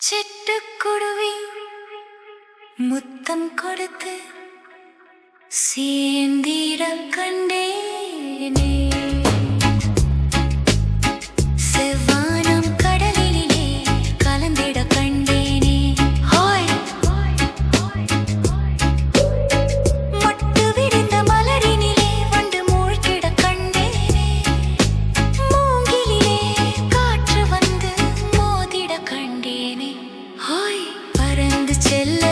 சிட்டுக்குருவி முத்தம் கொடுத்து சேந்திர கண்டேனே. செவ்வானம் கடலிலே கலந்திட கண்டேனே. ஹாய் மட்டு விரிந்த மலரினிலே வண்டு மூழ்கிட கண்டேனே. மூங்கிலே காற்று வந்து மோதிட கண்டேனே. ஹாய் பறந்து செல்ல